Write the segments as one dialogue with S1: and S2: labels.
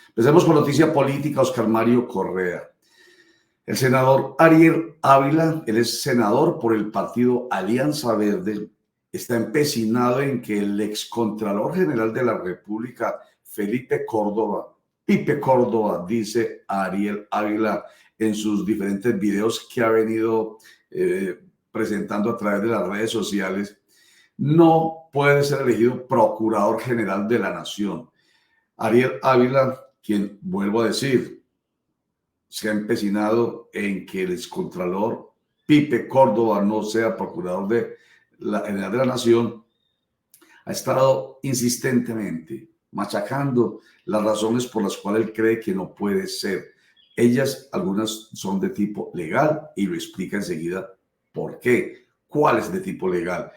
S1: Empecemos con noticia política. Oscar Mario Correa. El senador Ariel Ávila, él es senador por el partido Alianza Verde, está empecinado en que el excontralor general de la República, Felipe Córdoba, Pipe Córdoba, dice a Ariel Ávila en sus diferentes videos que ha venido presentando a través de las redes sociales, no puede ser elegido procurador general de la nación. Ariel Ávila, quien, vuelvo a decir, se ha empecinado en que el excontralor Pipe Córdoba no sea procurador general de la nación, ha estado insistentemente machacando las razones por las cuales él cree que no puede ser. Ellas, algunas son de tipo legal y lo explica enseguida por qué. ¿Cuál es de tipo legal?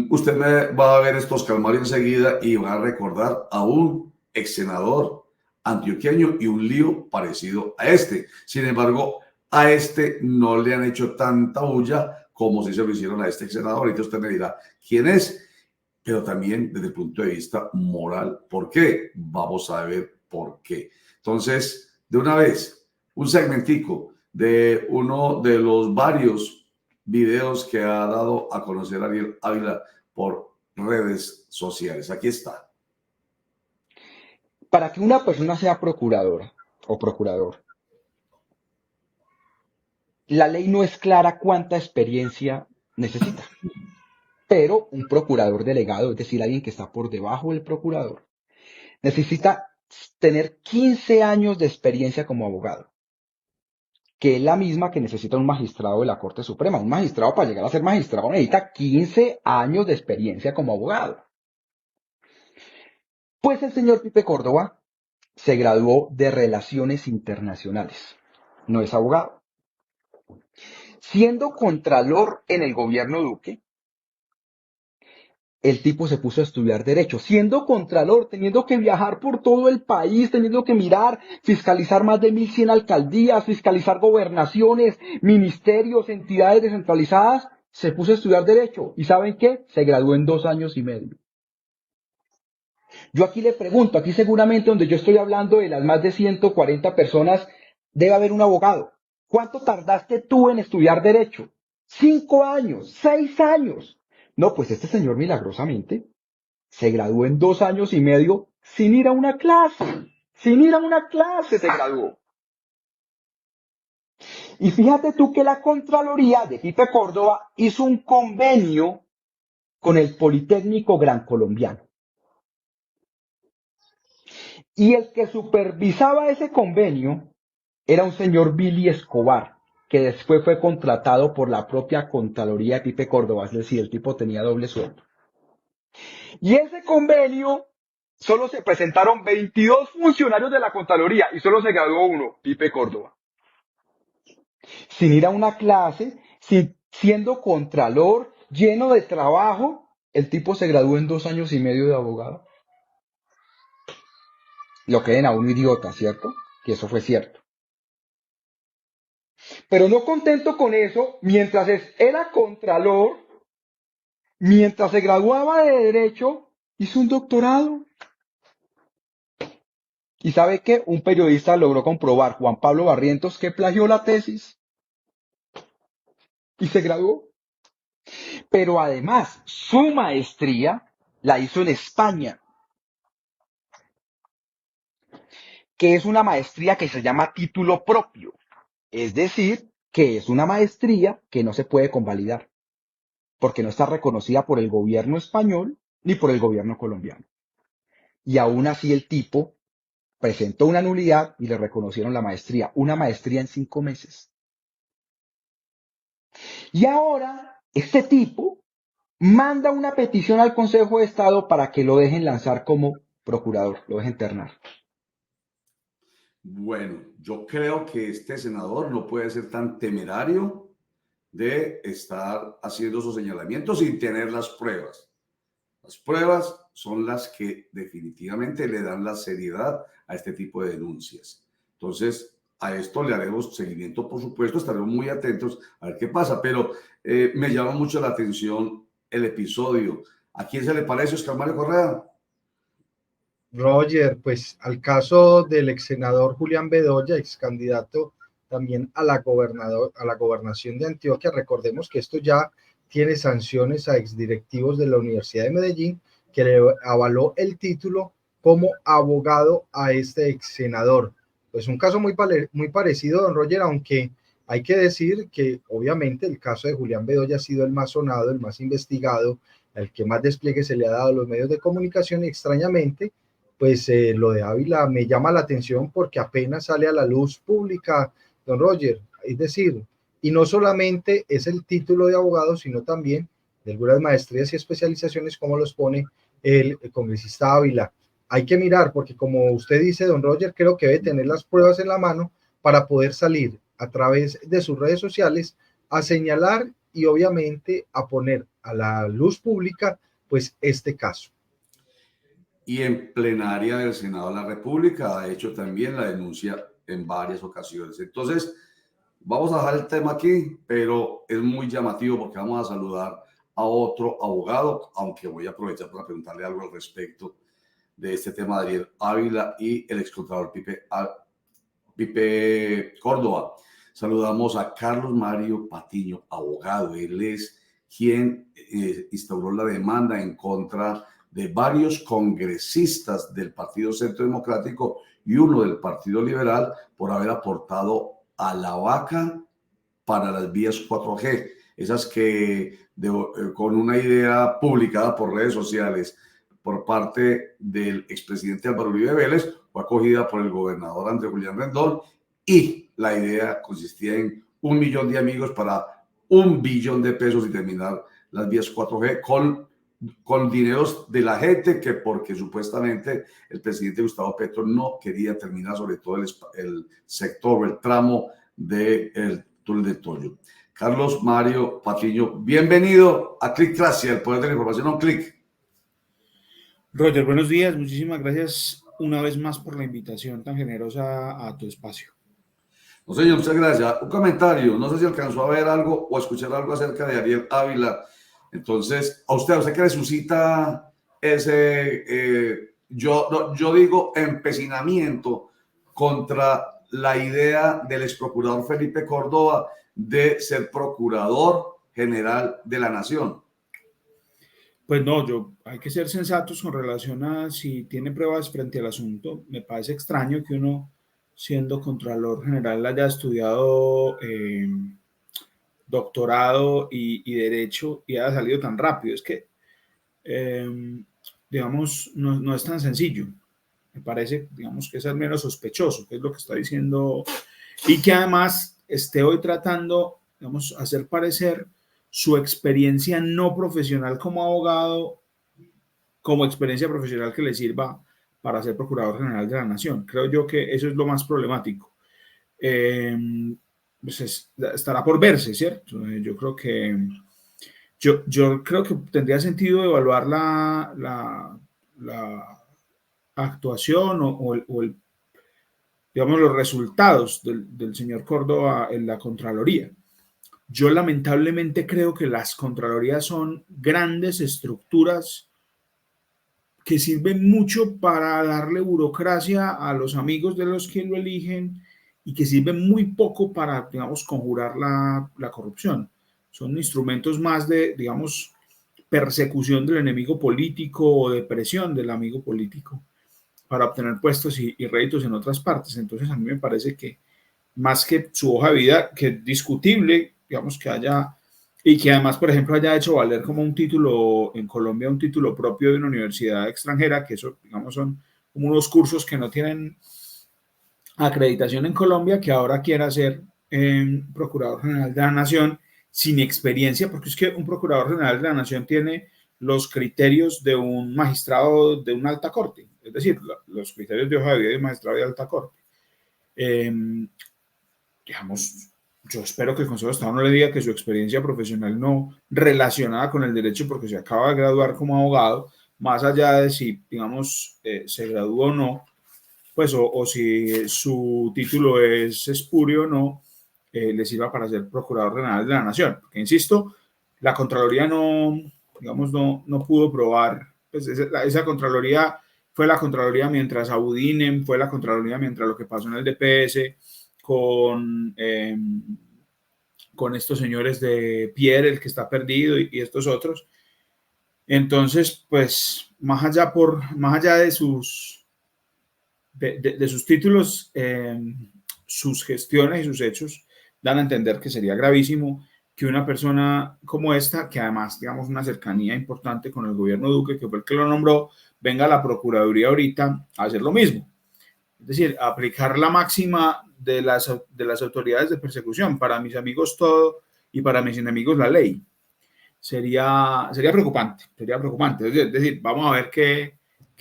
S1: Usted me va a ver estos calmarios enseguida y va a recordar a un ex senador antioqueño y un lío parecido a este. Sin embargo, a este no le han hecho tanta bulla como si se lo hicieron a este ex senador. Ahorita usted me dirá quién es, pero también desde el punto de vista moral. ¿Por qué? Vamos a ver por qué. Entonces, de una vez, un segmentico de uno de los varios videos que ha dado a conocer Ariel Ávila por redes sociales. Aquí está.
S2: Para que una persona sea procuradora o procurador, la ley no es clara cuánta experiencia necesita, pero un procurador delegado, es decir, alguien que está por debajo del procurador, necesita tener 15 años de experiencia como abogado, que es la misma que necesita un magistrado de la Corte Suprema. Un magistrado, para llegar a ser magistrado, necesita 15 años de experiencia como abogado. Pues el señor Pipe Córdoba se graduó de Relaciones Internacionales, no es abogado. Siendo contralor en el gobierno Duque, el tipo se puso a estudiar derecho, siendo contralor, teniendo que viajar por todo el país, teniendo que mirar, fiscalizar más de 1.100 alcaldías, fiscalizar gobernaciones, ministerios, entidades descentralizadas, se puso a estudiar derecho. ¿Y saben qué? Se graduó en 2 años y medio. Yo aquí le pregunto, aquí seguramente donde yo estoy hablando de las más de 140 personas, debe haber un abogado. ¿Cuánto tardaste tú en estudiar derecho? 5 años, 6 años. No, pues este señor milagrosamente se graduó en 2 años y medio sin ir a una clase. Sin ir a una clase se graduó. Y fíjate tú que la Contraloría de Pipe Córdoba hizo un convenio con el Politécnico Gran Colombiano. Y el que supervisaba ese convenio era un señor Billy Escobar, que después fue contratado por la propia Contraloría de Pipe Córdoba, es decir, el tipo tenía doble sueldo. Y ese convenio, solo se presentaron 22 funcionarios de la Contraloría y solo se graduó uno, Pipe Córdoba. Sin ir a una clase, siendo contralor, lleno de trabajo, el tipo se graduó en 2 años y medio de abogado. Lo creen a un idiota, ¿cierto? Que eso fue cierto. Pero no contento con eso, mientras era contralor, mientras se graduaba de Derecho, hizo un doctorado. ¿Y sabe qué? Un periodista logró comprobar, Juan Pablo Barrientos, que plagió la tesis y se graduó. Pero además, su maestría la hizo en España, que es una maestría que se llama título propio. Es decir, que es una maestría que no se puede convalidar, porque no está reconocida por el gobierno español ni por el gobierno colombiano. Y aún así el tipo presentó una nulidad y le reconocieron la maestría, una maestría en 5 meses. Y ahora este tipo manda una petición al Consejo de Estado para que lo dejen lanzar como procurador, lo dejen internar.
S1: Bueno, yo creo que este senador no puede ser tan temerario de estar haciendo esos señalamientos sin tener las pruebas. Las pruebas son las que definitivamente le dan la seriedad a este tipo de denuncias. Entonces, a esto le haremos seguimiento, por supuesto, estaremos muy atentos a ver qué pasa, pero me llama mucho la atención el episodio. ¿A quién se le parece Oscar Mario Correa?
S3: Roger, pues al caso del ex senador Julián Bedoya, ex candidato también a a la gobernación de Antioquia, recordemos que esto ya tiene sanciones a exdirectivos de la Universidad de Medellín, que le avaló el título como abogado a este ex senador. Pues un caso muy parecido, don Roger, aunque hay que decir que obviamente el caso de Julián Bedoya ha sido el más sonado, el más investigado, el que más despliegue se le ha dado a los medios de comunicación, y extrañamente pues lo de Ávila me llama la atención porque apenas sale a la luz pública, don Roger. Es decir, y no solamente es el título de abogado, sino también de algunas maestrías y especializaciones, como los pone el congresista Ávila. Hay que mirar, porque como usted dice, don Roger, creo que debe tener las pruebas en la mano para poder salir a través de sus redes sociales a señalar y obviamente a poner a la luz pública pues este caso.
S1: Y en plenaria del Senado de la República ha hecho también la denuncia en varias ocasiones. Entonces, vamos a dejar el tema aquí, pero es muy llamativo porque vamos a saludar a otro abogado, aunque voy a aprovechar para preguntarle algo al respecto de este tema de Ariel Ávila y el excontador Pipe Córdoba. Saludamos a Carlos Mario Patiño, abogado. Él es quien instauró la demanda en contra de varios congresistas del Partido Centro Democrático y uno del Partido Liberal por haber aportado a la vaca para las vías 4G, esas que con una idea publicada por redes sociales por parte del expresidente Álvaro Uribe Vélez, fue acogida por el gobernador Andrés Julián Rendón, y la idea consistía en 1 millón de amigos para 1 billón de pesos y terminar las vías 4G con dineros de la gente, que porque supuestamente el presidente Gustavo Petro no quería terminar, sobre todo el sector, el tramo del túnel de Toyo. Carlos Mario Patiño, bienvenido a Clickracia, el poder de la información a un clic.
S4: Roger, buenos días, muchísimas gracias una vez más por la invitación tan generosa a tu espacio.
S1: No, señor, muchas gracias. Un comentario, no sé si alcanzó a ver algo o a escuchar algo acerca de Ariel Ávila. Entonces, a usted que le suscita ese, yo digo, empecinamiento contra la idea del ex procurador Felipe Córdoba de ser procurador general de la nación.
S4: Pues no, hay que ser sensatos con relación a si tiene pruebas frente al asunto. Me parece extraño que uno, siendo Contralor General, haya estudiado doctorado y Derecho y haya salido tan rápido. Es que, digamos, no es tan sencillo. Me parece, digamos, que es al menos sospechoso, que es lo que está diciendo, y que además esté hoy tratando, digamos, hacer parecer su experiencia no profesional como abogado como experiencia profesional que le sirva para ser Procurador General de la Nación. Creo yo que eso es lo más problemático. Pues estará por verse, ¿cierto? Yo creo que tendría sentido evaluar la actuación digamos, los resultados del señor Córdoba en la Contraloría. Yo lamentablemente creo que las Contralorías son grandes estructuras que sirven mucho para darle burocracia a los amigos de los que lo eligen y que sirven muy poco para, digamos, conjurar la corrupción. Son instrumentos más de, digamos, persecución del enemigo político o de presión del amigo político para obtener puestos y réditos en otras partes. Entonces, a mí me parece que más que su hoja de vida, que es discutible, digamos, que haya, y que además, por ejemplo, haya hecho valer como un título en Colombia, un título propio de una universidad extranjera, que eso, digamos, son como unos cursos que no tienen acreditación en Colombia, que ahora quiera ser Procurador General de la Nación sin experiencia, porque es que un Procurador General de la Nación tiene los criterios de un magistrado de una alta corte, es decir, los criterios de hoja de vida de un magistrado de alta corte. Digamos, yo espero que el Consejo de Estado no le diga que su experiencia profesional no relacionada con el derecho, porque se acaba de graduar como abogado, más allá de si, digamos, se graduó o no, pues, o si su título es espurio o no, le sirva para ser Procurador General de la Nación. Porque, insisto, la Contraloría no pudo probar, pues esa Contraloría fue la Contraloría mientras Abudinen, fue la Contraloría mientras lo que pasó en el DPS con estos señores de Pierre, el que está perdido, y estos otros. Entonces, pues, más allá de sus títulos, sus gestiones y sus hechos dan a entender que sería gravísimo que una persona como esta, que además, digamos, una cercanía importante con el gobierno Duque, que fue el que lo nombró, venga a la Procuraduría ahorita a hacer lo mismo. Es decir, aplicar la máxima de las autoridades de persecución. Para mis amigos todo y para mis enemigos la ley. Sería preocupante, sería preocupante. Es decir, vamos a ver qué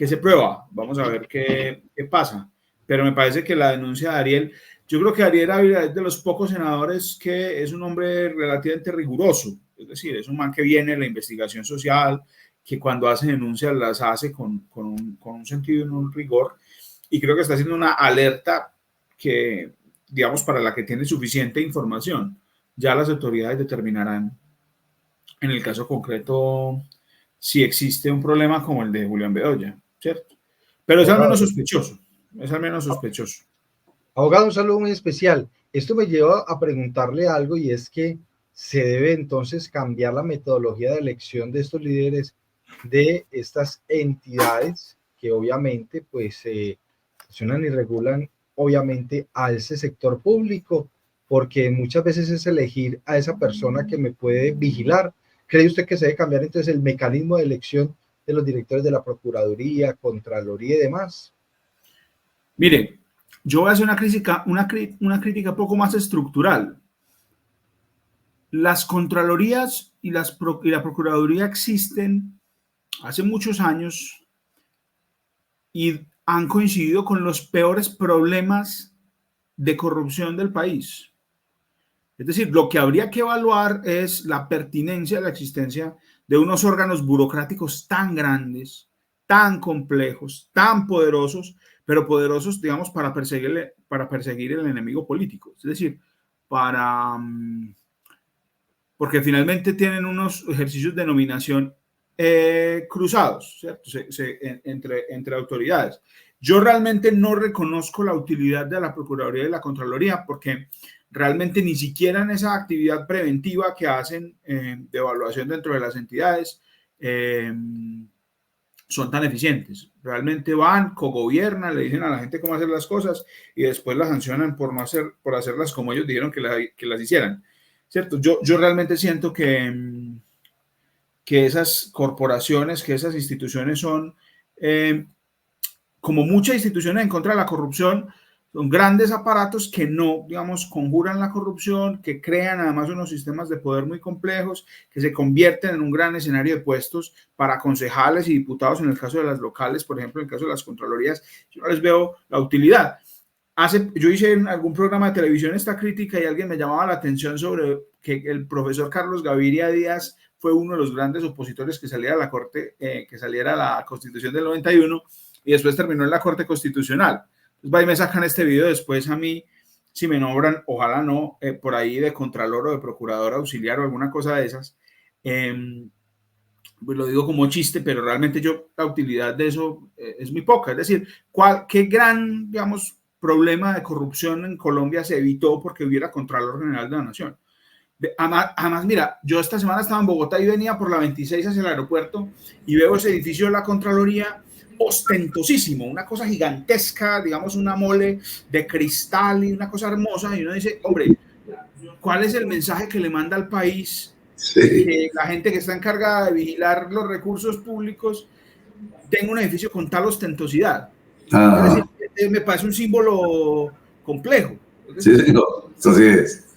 S4: se prueba, vamos a ver qué pasa. Pero me parece que la denuncia de Ariel, yo creo que Ariel Ávila es de los pocos senadores que es un hombre relativamente riguroso. Es decir, es un man que viene de la investigación social, que cuando hace denuncias las hace con un sentido y un rigor. Y creo que está haciendo una alerta que, digamos, para la que tiene suficiente información. Ya las autoridades determinarán, en el caso concreto, si existe un problema como el de Julián Bedoya, ¿cierto? Pero es al menos sospechoso, es al menos sospechoso.
S3: Abogado, un saludo muy especial. Esto me lleva a preguntarle algo, y es que se debe entonces cambiar la metodología de elección de estos líderes de estas entidades que obviamente pues funcionan y regulan obviamente a ese sector público, porque muchas veces es elegir a esa persona que me puede vigilar. ¿Cree usted que se debe cambiar entonces el mecanismo de elección de los directores de la Procuraduría, Contraloría y demás?
S4: Mire, yo voy a hacer una crítica un poco más estructural. Las Contralorías y la Procuraduría existen hace muchos años y han coincidido con los peores problemas de corrupción del país. Es decir, lo que habría que evaluar es la pertinencia de la existencia de unos órganos burocráticos tan grandes, tan complejos, tan poderosos, pero poderosos, digamos, para perseguir el enemigo político. Es decir, porque finalmente tienen unos ejercicios de nominación cruzados, ¿cierto? Entre autoridades. Yo realmente no reconozco la utilidad de la Procuraduría y la Contraloría, porque realmente ni siquiera en esa actividad preventiva que hacen de evaluación dentro de las entidades son tan eficientes. Realmente van, cogobiernan, le dicen a la gente cómo hacer las cosas y después las sancionan por hacerlas como ellos dijeron que las hicieran. ¿Cierto? Yo realmente siento que esas corporaciones, que esas instituciones son, como muchas instituciones en contra de la corrupción, son grandes aparatos que no, digamos, conjuran la corrupción, que crean además unos sistemas de poder muy complejos, que se convierten en un gran escenario de puestos para concejales y diputados en el caso de las locales, por ejemplo, en el caso de las contralorías. Yo no les veo la utilidad. Yo hice en algún programa de televisión esta crítica y alguien me llamaba la atención sobre que el profesor Carlos Gaviria Díaz fue uno de los grandes opositores que saliera a la Corte, que saliera a la Constitución del 91 y después terminó en la Corte Constitucional. Entonces, me sacan este video después a mí, si me nombran, ojalá no, por ahí de Contralor o de Procurador Auxiliar o alguna cosa de esas. Pues lo digo como chiste, pero realmente la utilidad de eso es muy poca. Es decir, qué gran, digamos, problema de corrupción en Colombia se evitó porque hubiera Contralor General de la Nación. Además, mira, yo esta semana estaba en Bogotá y venía por la 26 hacia el aeropuerto y veo ese edificio de la Contraloría ostentosísimo, una cosa gigantesca, digamos una mole de cristal y una cosa hermosa, y uno dice, hombre, ¿cuál es el mensaje que le manda al país? Sí. Que la gente que está encargada de vigilar los recursos públicos tenga un edificio con tal ostentosidad. Es decir, me parece un símbolo complejo.
S1: Sí, señor, así es.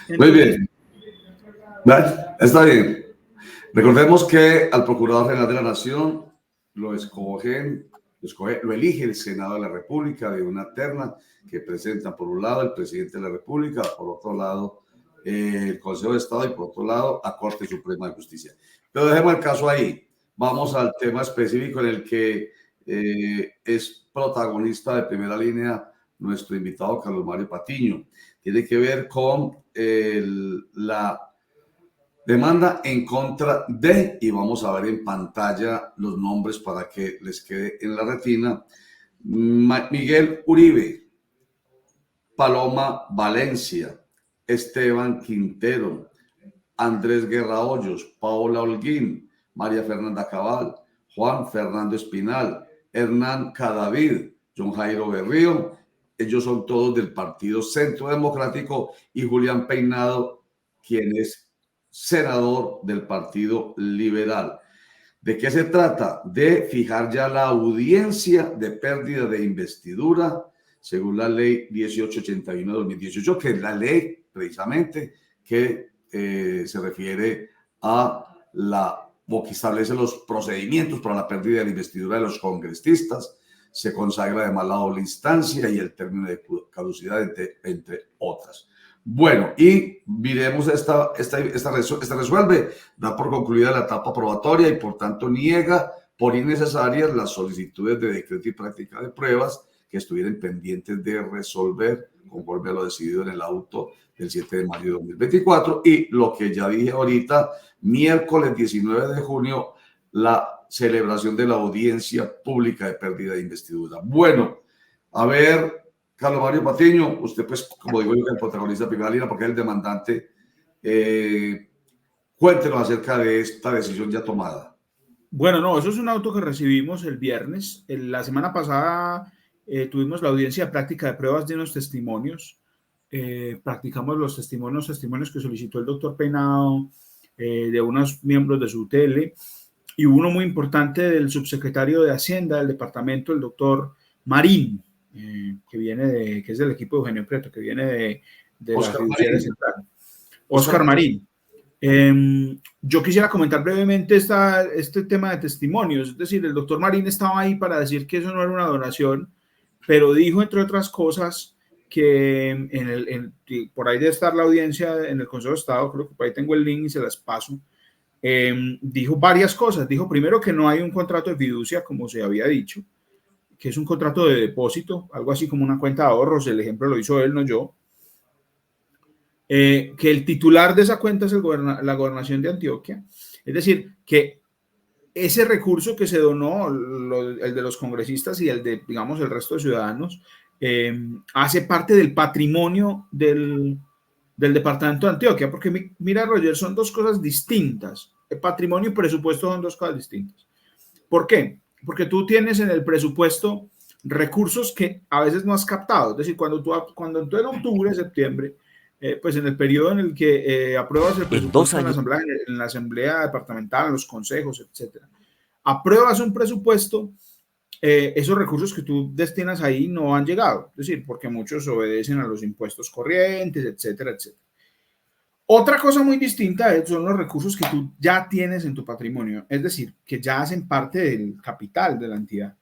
S1: Entonces, muy bien. Vale, está bien. Recordemos que al Procurador General de la Nación lo elige el Senado de la República de una terna que presenta por un lado el presidente de la República, por otro lado el Consejo de Estado y por otro lado la Corte Suprema de Justicia. Pero dejemos el caso ahí. Vamos al tema específico en el que es protagonista de primera línea nuestro invitado Carlos Mario Patiño. Tiene que ver con Demanda en contra de, y vamos a ver en pantalla los nombres para que les quede en la retina, Miguel Uribe, Paloma Valencia, Esteban Quintero, Andrés Guerra Hoyos, Paola Holguín, María Fernanda Cabal, Juan Fernando Espinal, Hernán Cadavid, John Jairo Berrío. Ellos son todos del Partido Centro Democrático, y Julián Peinado, quien es senador del Partido Liberal. ¿De qué se trata? De fijar ya la audiencia de pérdida de investidura según la ley 1881 de 2018, que es la ley precisamente que se refiere a o que establece los procedimientos para la pérdida de la investidura de los congresistas. Se consagra además la doble instancia y el término de caducidad, entre otras. Bueno, y miremos esta resuelve, da por concluida la etapa probatoria y por tanto niega por innecesarias las solicitudes de decreto y práctica de pruebas que estuvieran pendientes de resolver conforme a lo decidido en el auto del 7 de mayo de 2024, y lo que ya dije ahorita, miércoles 19 de junio, la celebración de la audiencia pública de pérdida de investidura. Bueno, a ver, Carlos Mario Patiño, usted pues, como digo yo, es el protagonista de primera línea porque es el demandante. Cuéntenos acerca de esta decisión ya tomada.
S4: Bueno, no, eso es un auto que recibimos el viernes. La semana pasada tuvimos la audiencia de práctica de pruebas de unos testimonios. Practicamos los testimonios que solicitó el doctor Peinado, de unos miembros de su UTL, y uno muy importante del subsecretario de Hacienda del departamento, el doctor Marín, que es del equipo de Eugenio Prieto, que viene de la fiduciaria central. Oscar Marín. Yo quisiera comentar brevemente este tema de testimonios. Es decir, el doctor Marín estaba ahí para decir que eso no era una donación, pero dijo, entre otras cosas, que por ahí debe estar la audiencia en el Consejo de Estado, creo que por ahí tengo el link y se las paso. Dijo varias cosas. Dijo primero que no hay un contrato de fiducia, como se había dicho, que es un contrato de depósito, algo así como una cuenta de ahorros. El ejemplo lo hizo él, no yo. Que el titular de esa cuenta es la gobernación de Antioquia. Es decir, que ese recurso que se donó, el de los congresistas y el de, digamos, el resto de ciudadanos, hace parte del patrimonio del departamento de Antioquia. Porque mira, Roger, son dos cosas distintas. El patrimonio y presupuesto son dos cosas distintas. ¿Por qué? Porque tú tienes en el presupuesto recursos que a veces no has captado. Es decir, cuando tú en octubre, septiembre, pues en el periodo en el que apruebas el presupuesto en la asamblea departamental, en los consejos, etcétera, apruebas un presupuesto, esos recursos que tú destinas ahí no han llegado. Es decir, porque muchos obedecen a los impuestos corrientes, etcétera, etcétera. Otra cosa muy distinta son los recursos que tú ya tienes en tu patrimonio, es decir, que ya hacen parte del capital de la entidad.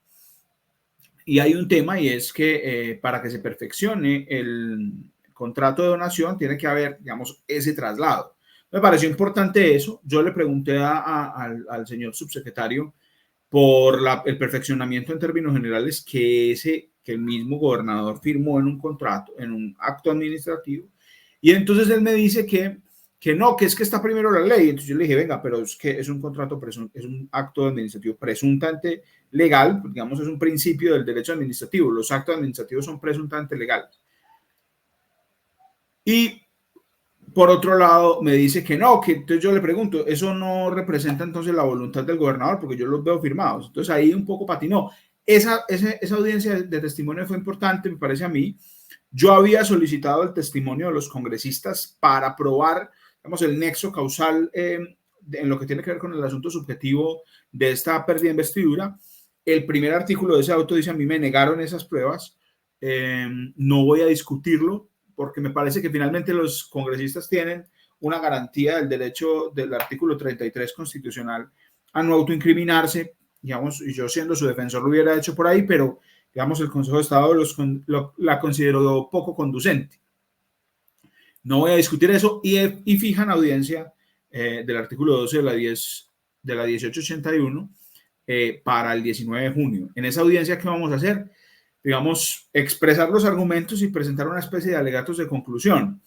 S4: Y hay un tema, y es que para que se perfeccione el contrato de donación tiene que haber, digamos, ese traslado. Me pareció importante eso. Yo le pregunté al señor subsecretario por el perfeccionamiento en términos generales que el mismo gobernador firmó en un contrato, en un acto administrativo. Y entonces él me dice que no, que es que está primero la ley. Entonces yo le dije, venga, pero es que es un contrato, es un acto administrativo presuntamente legal, digamos, es un principio del derecho administrativo. Los actos administrativos son presuntamente legales. Y por otro lado me dice que no, que entonces yo le pregunto, eso no representa entonces la voluntad del gobernador, porque yo los veo firmados. Entonces ahí un poco patinó. Esa audiencia de testimonio fue importante, me parece a mí. Yo había solicitado el testimonio de los congresistas para probar, digamos, el nexo causal en lo que tiene que ver con el asunto subjetivo de esta pérdida de investidura. El primer artículo de ese auto dice, a mí me negaron esas pruebas, no voy a discutirlo, porque me parece que finalmente los congresistas tienen una garantía del derecho del artículo 33 constitucional a no autoincriminarse, digamos, y yo siendo su defensor lo hubiera hecho por ahí, pero digamos, el Consejo de Estado la consideró poco conducente. No voy a discutir eso, y fijan audiencia del artículo 12 de la 1881 para el 19 de junio. En esa audiencia, ¿qué vamos a hacer? Digamos, expresar los argumentos y presentar una especie de alegatos de conclusión.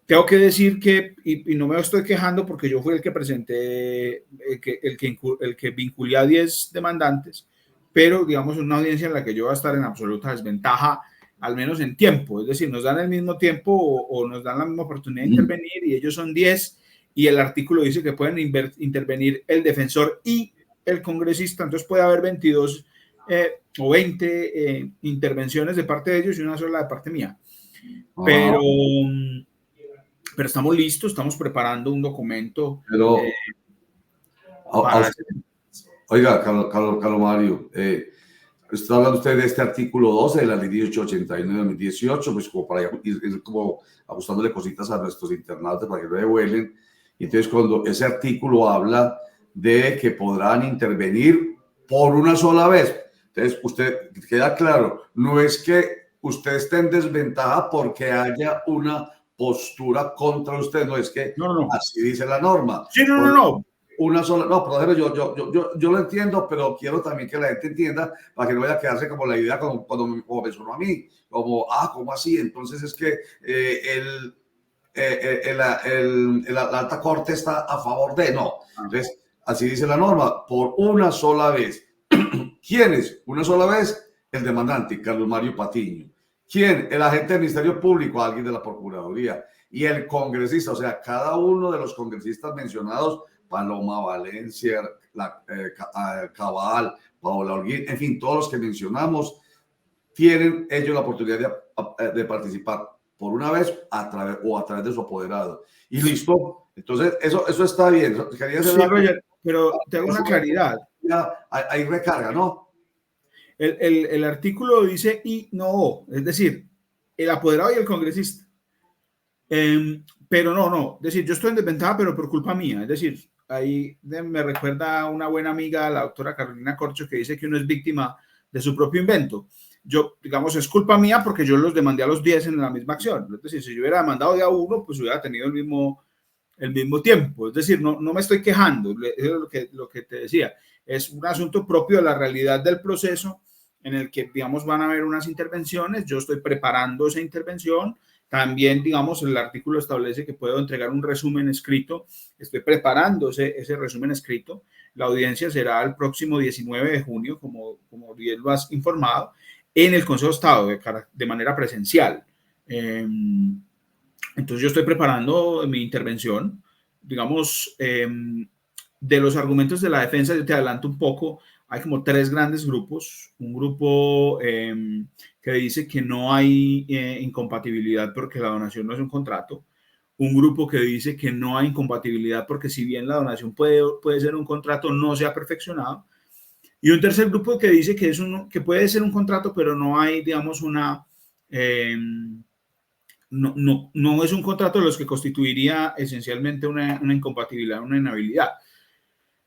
S4: tengo que decir que, y no me estoy quejando porque yo fui el que presenté, el que vinculé a 10 demandantes, pero digamos una audiencia en la que yo voy a estar en absoluta desventaja, al menos en tiempo, es decir, nos dan el mismo tiempo o nos dan la misma oportunidad de intervenir y ellos son 10 y el artículo dice que pueden intervenir el defensor y el congresista, entonces puede haber 22 o 20 intervenciones de parte de ellos y una sola de parte mía. Pero estamos listos, estamos preparando un documento.
S1: Pero,
S4: para
S1: oiga, Carlos Mario, está hablando usted de este artículo 12 de la ley 1889 de 2018, pues como para ir como ajustándole cositas a nuestros internautas para que no devuelven. Entonces, cuando ese artículo habla de que podrán intervenir por una sola vez, entonces usted queda claro, no es que usted esté en desventaja porque haya una postura contra usted, no es que
S4: no.
S1: Así dice la norma.
S4: Sí, no.
S1: Una sola, no, pero yo lo entiendo, pero quiero también que la gente entienda para que no vaya a quedarse como la idea cuando me sonó a mí, como, ¿cómo así? Entonces es que la alta corte está a favor de, no. Entonces, así dice la norma, por una sola vez. ¿Quién es? Una sola vez, el demandante, Carlos Mario Patiño. ¿Quién? El agente del Ministerio Público, alguien de la Procuraduría. Y el congresista, o sea, cada uno de los congresistas mencionados, Paloma Valencia, Cabal, Paola Holguín, en fin, todos los que mencionamos, tienen ellos la oportunidad de participar por una vez a través de su apoderado. Y listo. Entonces, eso está bien. Quería hacer
S4: Roger, pero te hago una claridad.
S1: Hay recarga, ¿no?
S4: El artículo dice y no, es decir, el apoderado y el congresista. Pero no, es decir, yo estoy en desventaja, pero por culpa mía. Es decir, ahí me recuerda a una buena amiga, la doctora Carolina Corcho, que dice que uno es víctima de su propio invento. Yo, digamos, es culpa mía porque yo los demandé a los 10 en la misma acción. Es decir, si yo hubiera demandado de a uno, pues hubiera tenido el mismo tiempo. Es decir, no me estoy quejando, eso es lo que te decía. Es un asunto propio de la realidad del proceso en el que, digamos, van a haber unas intervenciones. Yo estoy preparando esa intervención. También, digamos, el artículo establece que puedo entregar un resumen escrito. Estoy preparando ese resumen escrito. La audiencia será el próximo 19 de junio, como bien lo has informado, en el Consejo de Estado de manera presencial. Entonces yo estoy preparando mi intervención. Digamos, de los argumentos de la defensa, yo te adelanto un poco, hay como 3 grandes grupos. Un grupo que dice que no hay incompatibilidad porque la donación no es un contrato. Un grupo que dice que no hay incompatibilidad porque si bien la donación puede ser un contrato, no se ha perfeccionado. Y un tercer grupo que dice que puede ser un contrato, pero no hay, digamos, no es un contrato de los que constituiría esencialmente una incompatibilidad, una inhabilidad.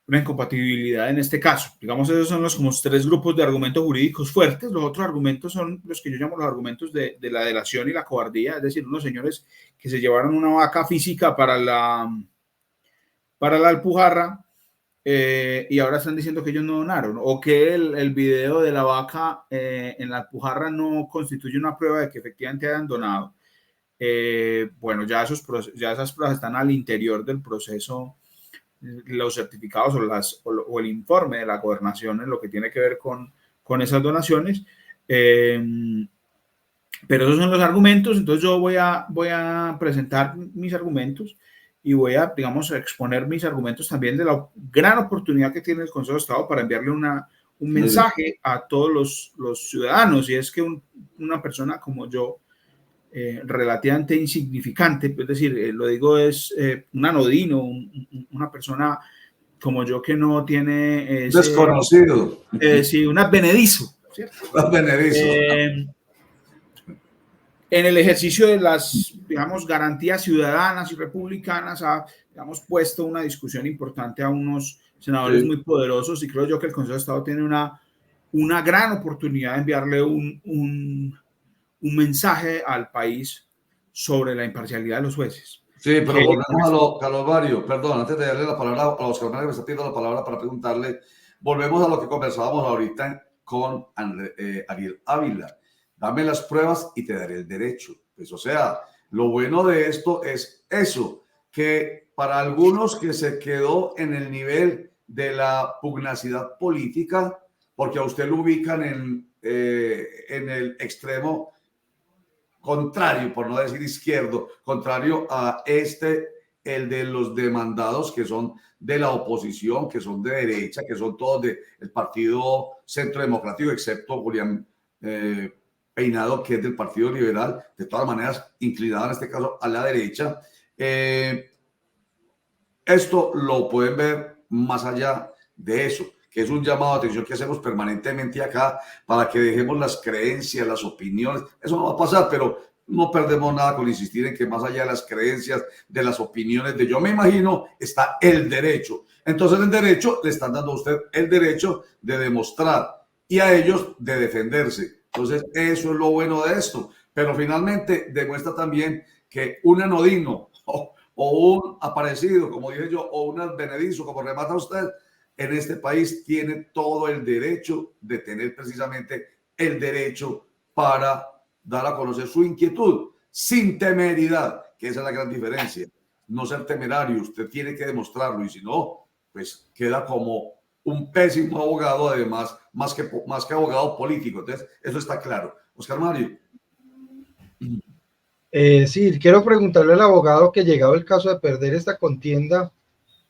S4: Una incompatibilidad en este caso. Digamos, esos son como 3 grupos de argumentos jurídicos fuertes. Los otros argumentos son los que yo llamo los argumentos de la delación y la cobardía, es decir, unos señores que se llevaron una vaca física para la Alpujarra y ahora están diciendo que ellos no donaron, o que el video de la vaca en la Alpujarra no constituye una prueba de que efectivamente hayan donado. Bueno, ya esas pruebas están al interior del proceso, los certificados o el informe de la gobernación en lo que tiene que ver con esas donaciones. Pero esos son los argumentos. Entonces yo voy a presentar mis argumentos y voy a, digamos, exponer mis argumentos también de la gran oportunidad que tiene el Consejo de Estado para enviarle un mensaje a todos los ciudadanos, y es que una persona como yo, relativamente insignificante, es decir, lo digo, es un anodino, una persona como yo que no tiene
S1: desconocido.
S4: Sí, un advenedizo, ¿cierto? En el ejercicio de las, digamos, garantías ciudadanas y republicanas ha, digamos, puesto una discusión importante a unos senadores muy poderosos, y creo yo que el Consejo de Estado tiene una gran oportunidad de enviarle un mensaje al país sobre la imparcialidad de los jueces.
S1: Sí, pero volvemos Carlos Mario, perdón, antes de darle la palabra a Oscar Mario, que me está pidiendo la palabra para preguntarle, volvemos a lo que conversábamos ahorita con Ariel Ávila. Dame las pruebas y te daré el derecho. Pues, o sea, Lo bueno de esto es eso, que para algunos que se quedó en el nivel de la pugnacidad política, porque a usted lo ubican en el extremo contrario, por no decir izquierdo, contrario a el de los demandados que son de la oposición, que son de derecha, que son todos del Partido Centro Democrático, excepto Julián Peinado, que es del Partido Liberal, de todas maneras inclinado en este caso a la derecha. Esto lo pueden ver más allá de eso, que es un llamado de atención que hacemos permanentemente acá para que dejemos las creencias, las opiniones. Eso no va a pasar, pero no perdemos nada con insistir en que más allá de las creencias, de las opiniones, de yo me imagino, está el derecho. Entonces el derecho le están dando a usted el derecho de demostrar y a ellos de defenderse. Entonces eso es lo bueno de esto. Pero finalmente demuestra también que un anodino o un aparecido, como dije yo, o un advenedizo, como remata usted, en este país tiene todo el derecho de tener precisamente el derecho para dar a conocer su inquietud, sin temeridad, que esa es la gran diferencia. No ser temerario, usted tiene que demostrarlo, y si no, pues queda como un pésimo abogado, además, más que abogado político. Entonces, eso está claro. Oscar Mario.
S3: Sí, quiero preguntarle al abogado que, llegado el caso de perder esta contienda,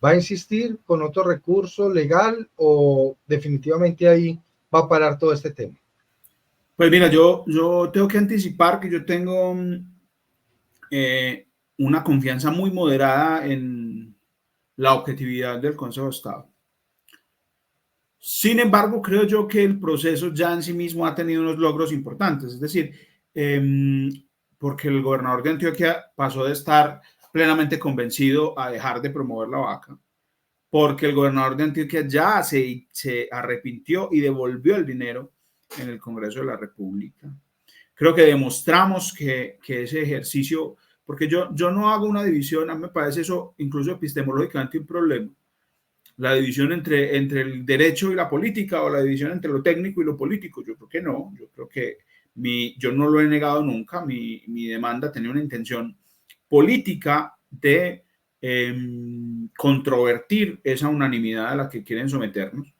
S3: ¿va a insistir con otro recurso legal o definitivamente ahí va a parar todo este tema?
S4: Pues mira, yo tengo que anticipar que yo tengo una confianza muy moderada en la objetividad del Consejo de Estado. Sin embargo, creo yo que el proceso ya en sí mismo ha tenido unos logros importantes. Es decir, porque el gobernador de Antioquia pasó de estar plenamente convencido a dejar de promover la vaca, porque el gobernador de Antioquia ya se arrepintió y devolvió el dinero en el Congreso de la República. Creo que demostramos que ese ejercicio, porque yo no hago una división, a mí me parece eso incluso epistemológicamente un problema, la división entre el derecho y la política, o la división entre lo técnico y lo político. Yo creo que no, yo creo que yo no lo he negado nunca, mi demanda tenía una intención política de controvertir esa unanimidad a la que quieren someternos.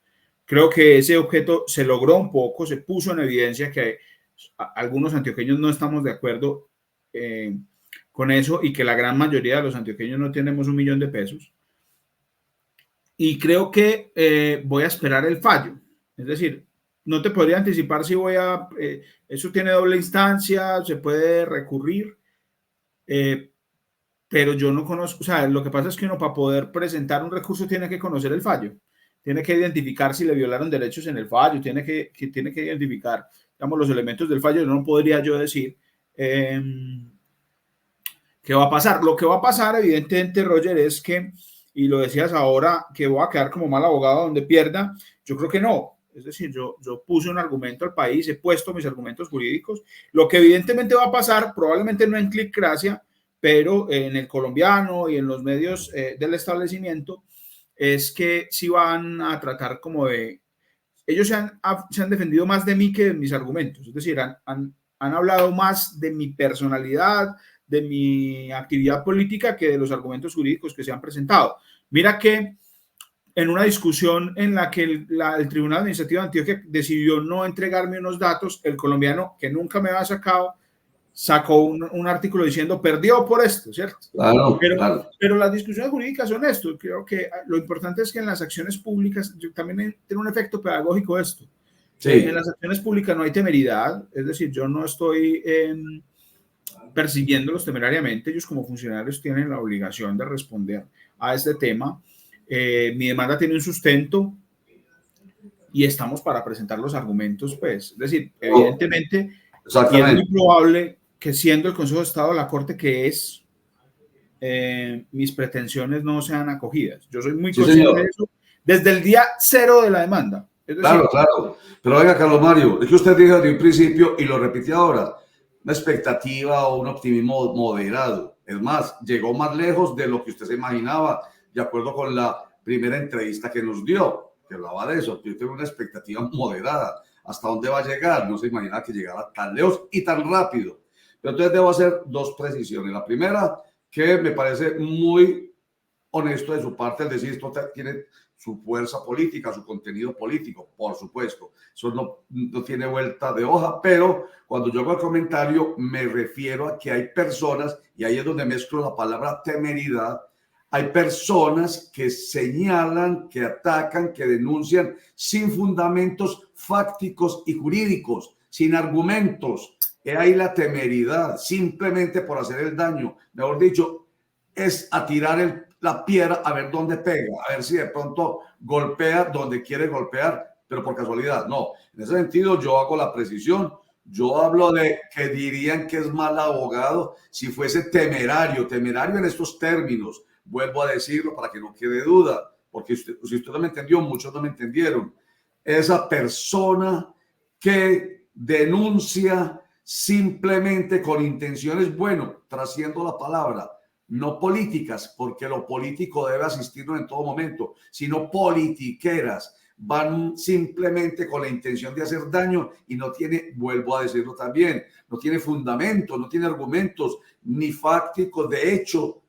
S4: Creo que ese objeto se logró un poco, se puso en evidencia que algunos antioqueños no estamos de acuerdo con eso, y que la gran mayoría de los antioqueños no tenemos $1 millón. Y creo que voy a esperar el fallo. Es decir, no te podría anticipar si voy a... eso tiene doble instancia, se puede recurrir, pero yo no conozco. O sea, lo que pasa es que uno, para poder presentar un recurso, tiene que conocer el fallo. Tiene que identificar si le violaron derechos en el fallo, tiene que identificar, digamos, los elementos del fallo. No podría yo decir qué va a pasar. Lo que va a pasar, evidentemente, Roger, es que, y lo decías ahora, que voy a quedar como mal abogado donde pierda. Yo creo que no. Es decir, yo puse un argumento al país, he puesto mis argumentos jurídicos. Lo que evidentemente va a pasar, probablemente no en Clickgracia, pero en el Colombiano y en los medios del establecimiento, es que sí van a tratar como de... Ellos se han defendido más de mí que de mis argumentos. Es decir, han hablado más de mi personalidad, de mi actividad política, que de los argumentos jurídicos que se han presentado. Mira que en una discusión en la que el Tribunal Administrativo de Antioquia decidió no entregarme unos datos, el colombiano, que nunca me había sacado, sacó un artículo diciendo perdió por esto, ¿cierto?
S1: Claro, claro.
S4: Pero las discusiones jurídicas son esto. Creo que lo importante es que en las acciones públicas, yo también tiene un efecto pedagógico esto. Sí. En las acciones públicas no hay temeridad, es decir, yo no estoy persiguiéndolos temerariamente. Ellos, como funcionarios, tienen la obligación de responder a este tema. Mi demanda tiene un sustento y estamos para presentar los argumentos, pues. Es decir, evidentemente, y es muy probable que, siendo el Consejo de Estado la Corte que es, mis pretensiones no sean acogidas. Yo soy muy consciente de eso desde el día cero de la demanda. Es decir,
S1: claro, claro. Pero venga, Carlos Mario, es que usted dijo desde un principio, y lo repite ahora, una expectativa o un optimismo moderado. Es más, llegó más lejos de lo que usted se imaginaba, de acuerdo con la primera entrevista que nos dio, que hablaba de eso. Yo tengo una expectativa moderada. ¿Hasta dónde va a llegar? No se imaginaba que llegara tan lejos y tan rápido. Pero entonces debo hacer dos precisiones. La primera, que me parece muy honesto de su parte el decir esto tiene su fuerza política, su contenido político, por supuesto. Eso no tiene vuelta de hoja, pero cuando yo hago el comentario me refiero a que hay personas, y ahí es donde mezclo la palabra temeridad, hay personas que señalan, que atacan, que denuncian sin fundamentos fácticos y jurídicos, sin argumentos. Hay la temeridad, simplemente por hacer el daño. Mejor dicho, es a tirar la piedra a ver dónde pega, a ver si de pronto golpea donde quiere golpear, pero por casualidad. No, en ese sentido yo hago la precisión. Yo hablo de que dirían que es mal abogado si fuese temerario en estos términos. Vuelvo a decirlo para que no quede duda, porque si usted no me entendió, muchos no me entendieron. Esa persona que denuncia simplemente con intenciones, bueno, trasciendo la palabra, no políticas, porque lo político debe asistirnos en todo momento, sino politiqueras, van simplemente con la intención de hacer daño y no tiene, vuelvo a decirlo también, no tiene fundamento, no tiene argumentos ni fácticos de hecho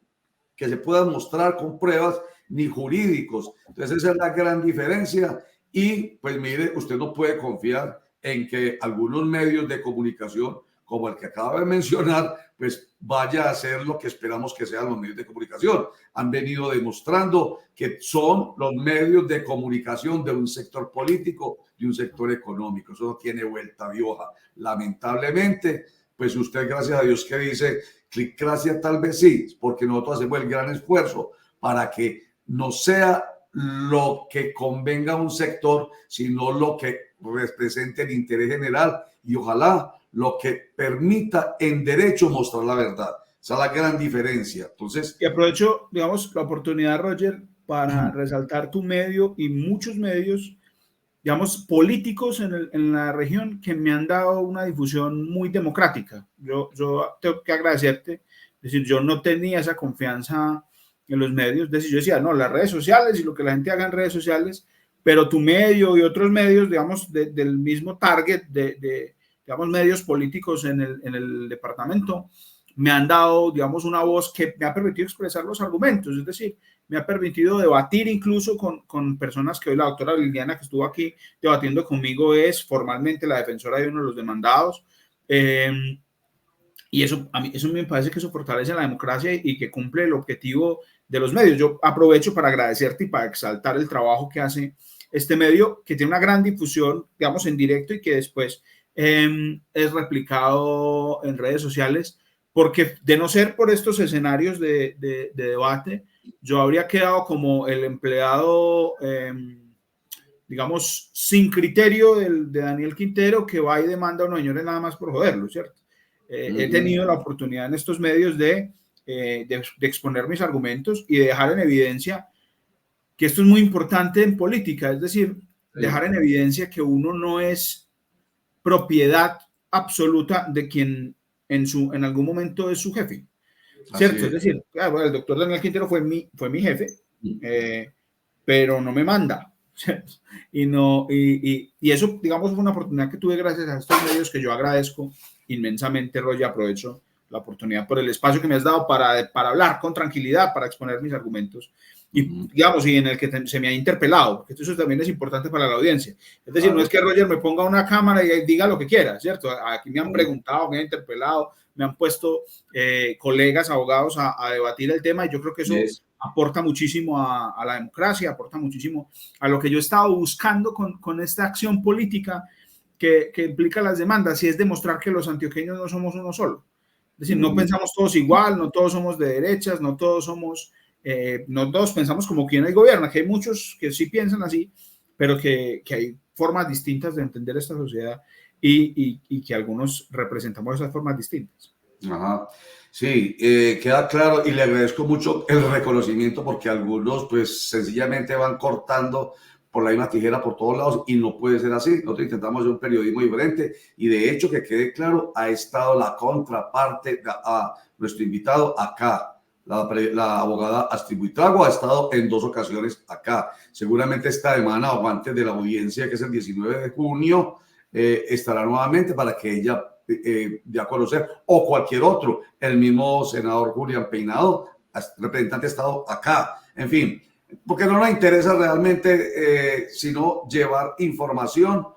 S1: que se puedan mostrar con pruebas, ni jurídicos. Entonces esa es la gran diferencia y pues mire, usted no puede confiar en que algunos medios de comunicación como el que acaba de mencionar, pues vaya a hacer lo que esperamos que sean los medios de comunicación. Han venido demostrando que son los medios de comunicación de un sector político, de un sector económico. Eso no tiene vuelta de hoja. Lamentablemente, pues usted, gracias a Dios que dice, Clicracia tal vez sí, porque nosotros hacemos el gran esfuerzo para que no sea lo que convenga a un sector, sino lo que represente el interés general y ojalá lo que permita en derecho mostrar la verdad. Esa es la gran diferencia. Entonces,
S4: y aprovecho, digamos, la oportunidad, Roger, para resaltar tu medio y muchos medios, digamos, políticos en la región que me han dado una difusión muy democrática. Yo tengo que agradecerte. Es decir, yo no tenía esa confianza en los medios. Es decir, yo decía, no, las redes sociales y lo que la gente haga en redes sociales, pero tu medio y otros medios, digamos, del mismo target digamos, medios políticos en el departamento, me han dado, digamos, una voz que me ha permitido expresar los argumentos, es decir, me ha permitido debatir incluso con personas que hoy la doctora Liliana, que estuvo aquí debatiendo conmigo, es formalmente la defensora de uno de los demandados. Y eso, a mí, eso me parece que eso fortalece la democracia y que cumple el objetivo de los medios. Yo aprovecho para agradecerte y para exaltar el trabajo que hace este medio, que tiene una gran difusión, digamos, en directo y que después es replicado en redes sociales, porque de no ser por estos escenarios de debate, yo habría quedado como el empleado, digamos, sin criterio de Daniel Quintero, que va y demanda a unos señores nada más por joderlo, ¿cierto? He tenido la oportunidad en estos medios de exponer mis argumentos y de dejar en evidencia que esto es muy importante en política, es decir, dejar en evidencia que uno no es propiedad absoluta de quien en algún momento es su jefe, ¿cierto? Es decir, claro, el doctor Daniel Quintero fue mi jefe, pero no me manda, ¿cierto? Y eso, digamos, fue una oportunidad que tuve gracias a estos medios que yo agradezco inmensamente, Roger. Aprovecho la oportunidad por el espacio que me has dado para hablar con tranquilidad, para exponer mis argumentos y, digamos, y en el que se me ha interpelado, porque eso también es importante para la audiencia. Es decir, no es que Roger me ponga una cámara y diga lo que quiera, ¿cierto? Aquí me han preguntado, me han interpelado, me han puesto colegas, abogados a debatir el tema y yo creo que eso aporta muchísimo a la democracia, aporta muchísimo a lo que yo he estado buscando con esta acción política que implica las demandas y es demostrar que los antioqueños no somos uno solo. Es decir, no pensamos todos igual, no todos somos de derechas, no todos somos... no todos pensamos como quien hoy gobierna, que hay muchos que sí piensan así, pero que hay formas distintas de entender esta sociedad y que algunos representamos esas formas distintas.
S1: Ajá. Sí, queda claro y le agradezco mucho el reconocimiento porque algunos pues sencillamente van cortando por la misma tijera por todos lados y no puede ser así. Nosotros intentamos hacer un periodismo diferente y de hecho que quede claro, ha estado la contraparte a nuestro invitado acá. La abogada Astrid Buitrago ha estado en 2 ocasiones acá. Seguramente esta semana o antes de la audiencia, que es el 19 de junio, estará nuevamente para que ella de a conocer, o cualquier otro, el mismo senador Julián Peinado, representante de Estado acá, en fin, porque no nos interesa realmente sino llevar información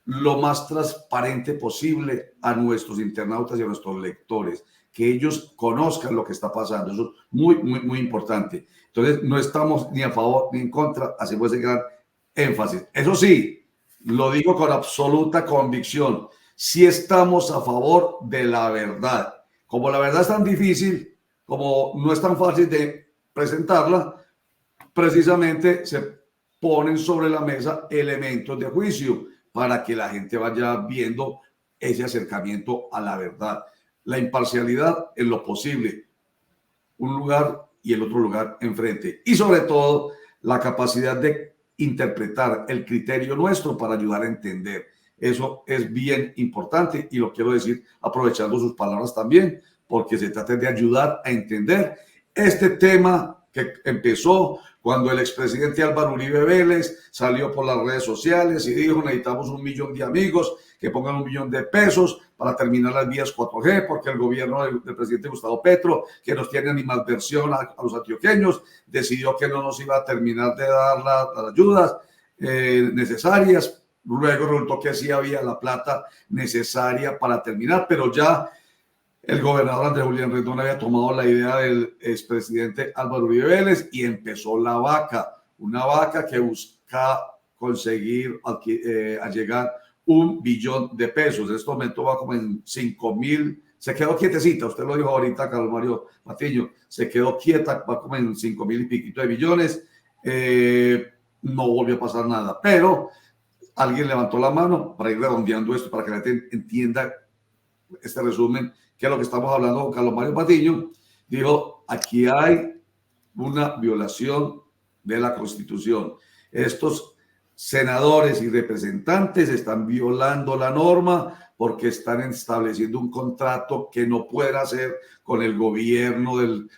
S1: lo más transparente posible a nuestros internautas y a nuestros lectores, que ellos conozcan lo que está pasando. Eso es muy, muy, muy importante. Entonces, no estamos ni a favor ni en contra, hacemos ese gran énfasis. Eso sí, lo digo con absoluta convicción, sí estamos a favor de la verdad. Como la verdad es tan difícil, como no es tan fácil de presentarla, precisamente se ponen sobre la mesa elementos de juicio para que la gente vaya viendo ese acercamiento a la verdad. La imparcialidad en lo posible, un lugar y el otro lugar enfrente. Y sobre todo, la capacidad de interpretar el criterio nuestro para ayudar a entender. Eso es bien importante y lo quiero decir aprovechando sus palabras también, porque se trata de ayudar a entender este tema que empezó cuando el expresidente Álvaro Uribe Vélez salió por las redes sociales y dijo: necesitamos 1 millón de amigos que pongan 1 millón de pesos para terminar las vías 4G, porque el gobierno del presidente Gustavo Petro, que nos tiene animadversión a los antioqueños, decidió que no nos iba a terminar de dar las ayudas necesarias. Luego resultó que sí había la plata necesaria para terminar, pero ya el gobernador Andrés Julián Rendón había tomado la idea del expresidente Álvaro Uribe Vélez y empezó la vaca, una vaca que busca conseguir a llegar 1 billón de pesos. En este momento va como en 5.000, se quedó quietecita, usted lo dijo ahorita, Carlos Mario Patiño, se quedó quieta, va como en 5.000 y piquito de billones, no volvió a pasar nada, pero alguien levantó la mano para ir redondeando esto, para que la gente entienda este resumen, que es lo que estamos hablando con Carlos Mario Patiño. Dijo: aquí hay una violación de la Constitución. Estos senadores y representantes están violando la norma porque están estableciendo un contrato que no pueden hacer con el gobierno del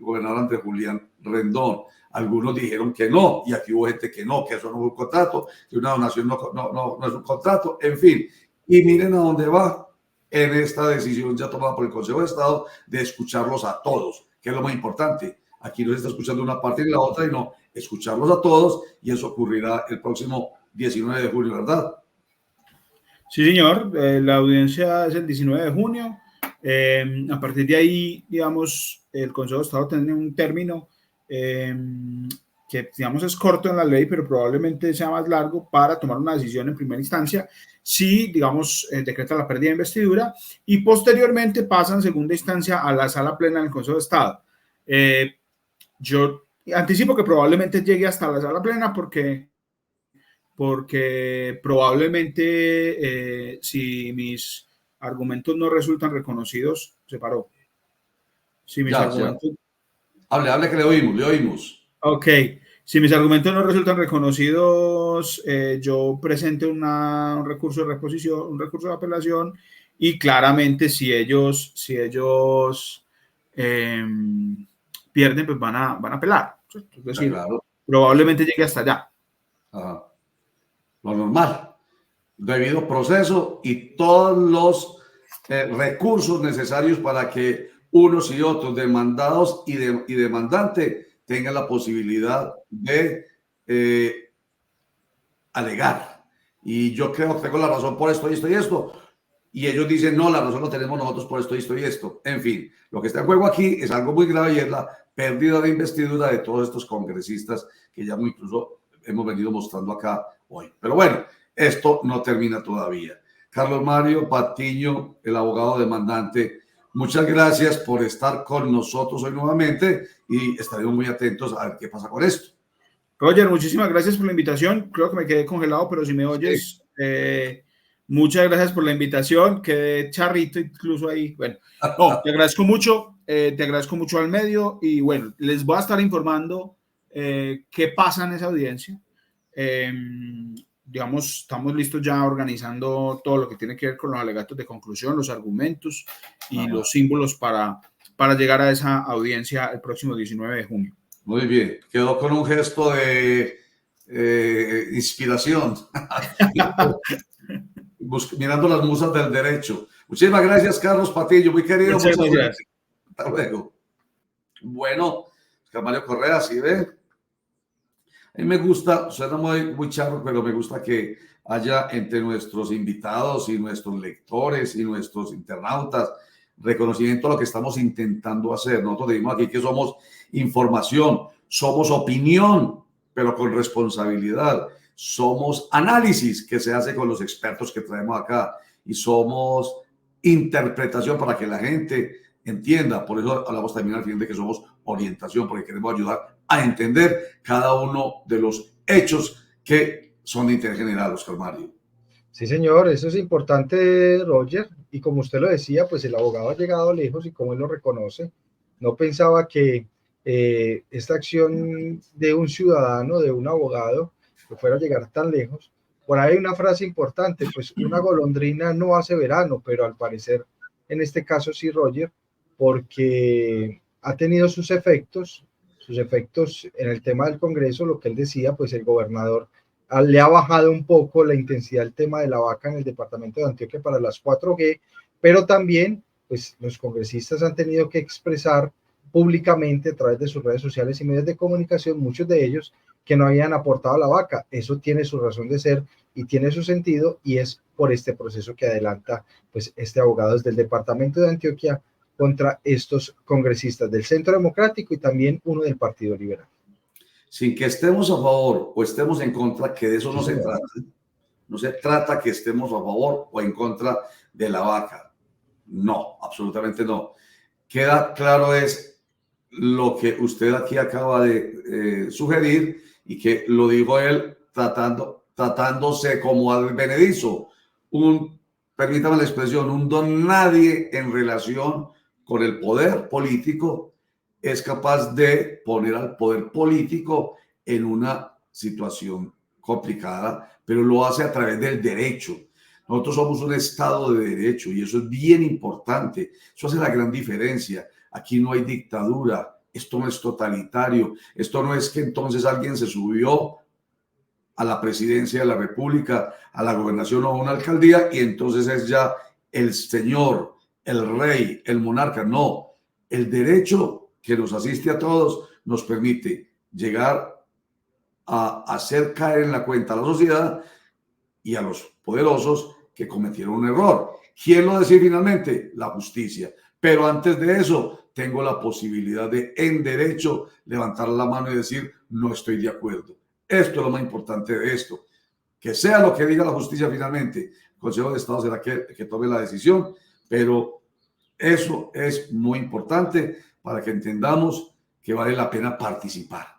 S1: gobernador Andrés Julián Rendón. Algunos dijeron que no, y aquí hubo gente que no, que eso no es un contrato, que una donación no es un contrato, en fin. Y miren a dónde va en esta decisión ya tomada por el Consejo de Estado de escucharlos a todos, que es lo más importante. Aquí no se está escuchando una parte y la otra, y no, escucharlos a todos, y eso ocurrirá el próximo 19 de junio, ¿verdad?
S4: Sí, señor. La audiencia es el 19 de junio. A partir de ahí, digamos, el Consejo de Estado tiene un término que, digamos, es corto en la ley, pero probablemente sea más largo para tomar una decisión en primera instancia si, digamos, decreta la pérdida de investidura y posteriormente pasa en segunda instancia a la sala plena del Consejo de Estado. Yo anticipo que probablemente llegue hasta la sala plena porque probablemente si mis argumentos no resultan reconocidos, se paró. Si mis argumentos...
S1: Hable, que le oímos.
S4: Ok, si mis argumentos no resultan reconocidos, yo presente un recurso de reposición, un recurso de apelación, y claramente si ellos pierden, pues van a apelar. Es decir, claro, probablemente llegue hasta allá.
S1: Ajá. Lo normal, debido proceso y todos los recursos necesarios para que unos y otros, demandados y demandante, tengan la posibilidad de alegar. Y yo creo que tengo la razón por esto y esto y esto. Y ellos dicen: no, la razón la tenemos nosotros por esto y esto y esto. En fin, lo que está en juego aquí es algo muy grave, y es la pérdida de investidura de todos estos congresistas que ya incluso hemos venido mostrando acá hoy. Pero bueno, esto no termina todavía. Carlos Mario Patiño, el abogado demandante, muchas gracias por estar con nosotros hoy nuevamente, y estaremos muy atentos a ver qué pasa con esto.
S4: Roger, muchísimas gracias por la invitación. Creo que me quedé congelado, pero si me oyes, sí. Muchas gracias por la invitación. Quedé charrito incluso ahí. Bueno, no, te agradezco mucho al medio, y bueno, les voy a estar informando qué pasa en esa audiencia. Digamos, estamos listos ya organizando todo lo que tiene que ver con los alegatos de conclusión, los argumentos y los símbolos para llegar a esa audiencia el próximo 19 de junio.
S1: Muy bien, quedó con un gesto de inspiración. mirando las musas del derecho. Muchísimas gracias, Carlos Patillo, muy querido.
S4: Muchas gracias.
S1: Hasta luego. Bueno, Mario Correa, ¿sí ve? A mí me gusta, suena muy charro, pero me gusta que haya entre nuestros invitados y nuestros lectores y nuestros internautas reconocimiento a lo que estamos intentando hacer. Nosotros decimos aquí que somos información, somos opinión, pero con responsabilidad. Somos análisis que se hace con los expertos que traemos acá y somos interpretación para que la gente entienda. Por eso hablamos también al fin de que somos orientación, porque queremos ayudar a entender cada uno de los hechos que son de interés general, Oscar Mario.
S3: Sí, señor, eso es importante, Roger, y como usted lo decía, pues el abogado ha llegado lejos y como él lo reconoce, no pensaba que esta acción de un ciudadano, de un abogado, que fuera a llegar tan lejos. Por ahí hay una frase importante, pues una golondrina no hace verano, pero al parecer en este caso sí, Roger, porque ha tenido sus efectos en el tema del Congreso, lo que él decía, pues el gobernador le ha bajado un poco la intensidad del tema de la vaca en el departamento de Antioquia para las 4G, pero también pues los congresistas han tenido que expresar públicamente a través de sus redes sociales y medios de comunicación, muchos de ellos que no habían aportado a la vaca. Eso tiene su razón de ser y tiene su sentido, y es por este proceso que adelanta pues este abogado desde el departamento de Antioquia contra estos congresistas del Centro Democrático y también uno del Partido Liberal.
S1: Sin que estemos a favor o estemos en contra, que de eso no se trata. No se trata que estemos a favor o en contra de la vaca. No, absolutamente no. Queda claro es lo que usted aquí acaba de sugerir y que lo dijo él tratándose como advenedizo, permítame la expresión, un don nadie en relación con el poder político, es capaz de poner al poder político en una situación complicada, pero lo hace a través del derecho. Nosotros somos un Estado de derecho y eso es bien importante. Eso hace la gran diferencia. Aquí no hay dictadura, esto no es totalitario, esto no es que entonces alguien se subió a la presidencia de la República, a la gobernación o a una alcaldía y entonces es ya el señor, el rey, el monarca. No, el derecho que nos asiste a todos nos permite llegar a hacer caer en la cuenta a la sociedad y a los poderosos que cometieron un error. ¿Quién lo decide finalmente? La justicia. Pero antes de eso, tengo la posibilidad de, en derecho, levantar la mano y decir, no estoy de acuerdo. Esto es lo más importante de esto. Que sea lo que diga la justicia finalmente. El Consejo de Estado será que tome la decisión, pero eso es muy importante para que entendamos que vale la pena participar.